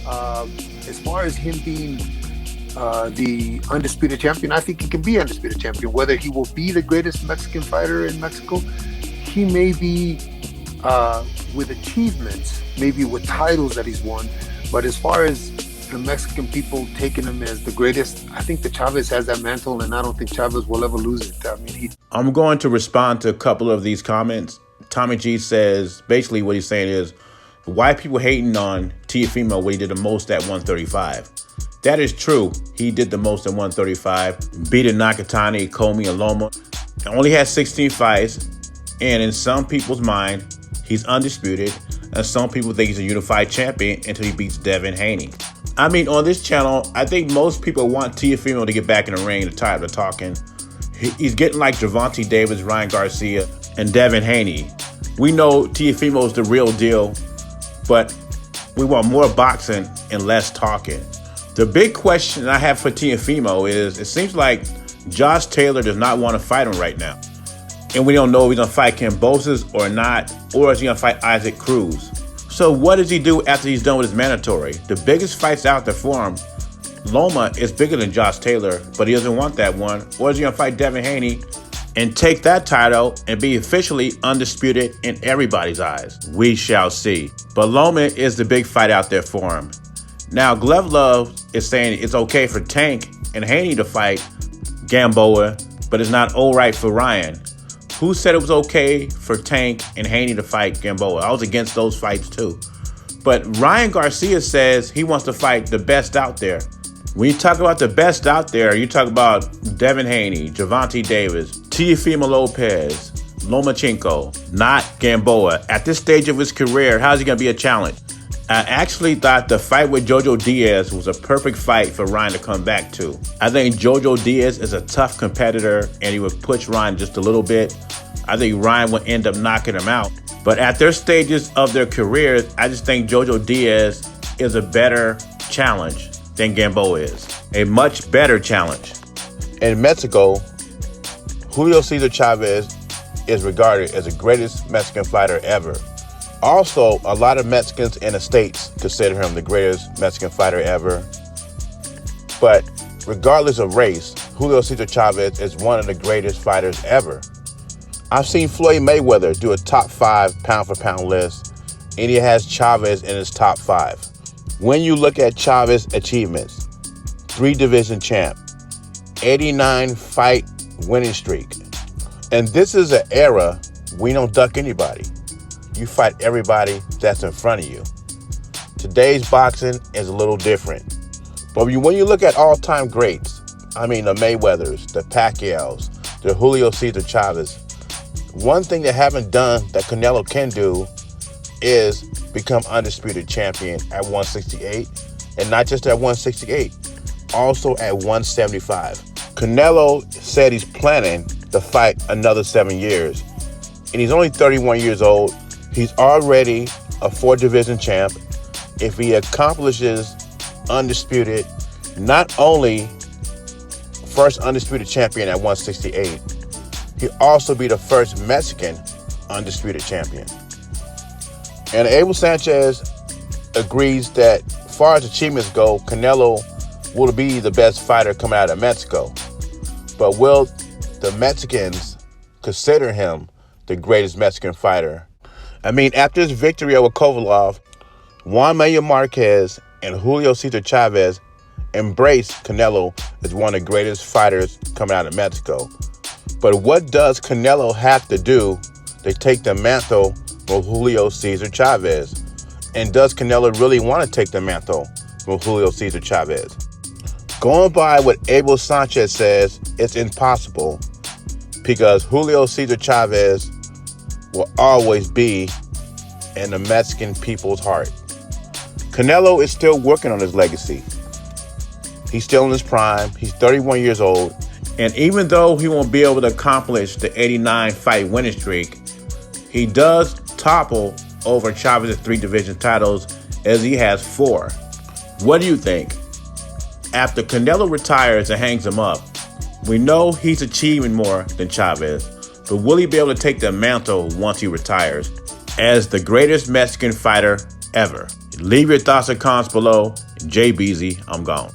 As far as him being the undisputed champion, I think he can be undisputed champion. Whether he will be the greatest Mexican fighter in Mexico, he may be with achievements, maybe with titles that he's won. But as far as the Mexican people taking him as the greatest, I think that Chavez has that mantle, and I don't think Chavez will ever lose it. I mean, I'm going to respond to a couple of these comments. Tommy G says, basically what he's saying is, why people hating on Teofimo when he did the most at 135? That is true. He did the most at 135. Beating Nakatani, Comey, and Loma. He only had 16 fights. And in some people's mind, he's undisputed. And some people think he's a unified champion until he beats Devin Haney. I mean, on this channel, I think most people want Teofimo to get back in the ring and tired of talking. He's getting like Gervonta Davis, Ryan Garcia, and Devin Haney. We know Teofimo's the real deal, but we want more boxing and less talking. The big question I have for Teofimo is, it seems like Josh Taylor does not want to fight him right now. And we don't know if he's going to fight Kambosos or not, or is he going to fight Isaac Cruz? So what does he do after he's done with his mandatory? The biggest fights out there for him, Loma is bigger than Josh Taylor, but he doesn't want that one. Or is he going to fight Devin Haney and take that title and be officially undisputed in everybody's eyes? We shall see. But Loma is the big fight out there for him. Now, Glove Love is saying it's okay for Tank and Haney to fight Gamboa, but it's not all right for Ryan. Who said it was okay for Tank and Haney to fight Gamboa? I was against those fights too. But Ryan Garcia says he wants to fight the best out there. When you talk about the best out there, you talk about Devin Haney, Gervonta Davis, Teofimo Lopez, Lomachenko, not Gamboa. At this stage of his career, how's he going to be a challenge? I actually thought the fight with Jojo Diaz was a perfect fight for Ryan to come back to. I think Jojo Diaz is a tough competitor, and he would push Ryan just a little bit. I think Ryan would end up knocking him out. But at their stages of their careers, I just think Jojo Diaz is a better challenge than Gamboa is. A much better challenge. In Mexico, Julio Ceasar Chavez is regarded as the greatest Mexican fighter ever. Also, a lot of Mexicans in the States consider him the greatest Mexican fighter ever. But regardless of race, Julio Ceasar Chavez is one of the greatest fighters ever. I've seen Floyd Mayweather do a top 5 pound-for-pound list, and he has Chavez in his top 5. When you look at Chavez's achievements, 3-division champ, 89 fight winning streak. And this is an era we don't duck anybody. You fight everybody that's in front of you. Today's boxing is a little different. But when you look at all-time greats, I mean the Mayweathers, the Pacquiaos, the Julio Ceasar Chavez, one thing they haven't done that Canelo can do is become undisputed champion at 168. And not just at 168, also at 175. Canelo said he's planning to fight another 7 years. And he's only 31 years old. He's already a 4-division champ. If he accomplishes undisputed, not only first undisputed champion at 168, he'll also be the first Mexican undisputed champion. And Abel Sanchez agrees that as far as achievements go, Canelo will be the best fighter coming out of Mexico. But will the Mexicans consider him the greatest Mexican fighter? I mean, after his victory over Kovalov, Juan Manuel Marquez and Julio Ceasar Chavez embraced Canelo as one of the greatest fighters coming out of Mexico. But what does Canelo have to do to take the mantle from Julio Ceasar Chavez? And does Canelo really want to take the mantle from Julio Ceasar Chavez? Going by what Abel Sanchez says, it's impossible because Julio Ceasar Chavez will always be in the Mexican people's heart. Canelo is still working on his legacy. He's still in his prime. He's 31 years old. And even though he won't be able to accomplish the 89 fight winning streak, he does topple over Chavez's 3-division titles as he has 4. What do you think? After Canelo retires and hangs him up, we know he's achieving more than Chavez, but will he be able to take the mantle once he retires as the greatest Mexican fighter ever? Leave your thoughts and comments below. Jay Beezy, I'm gone.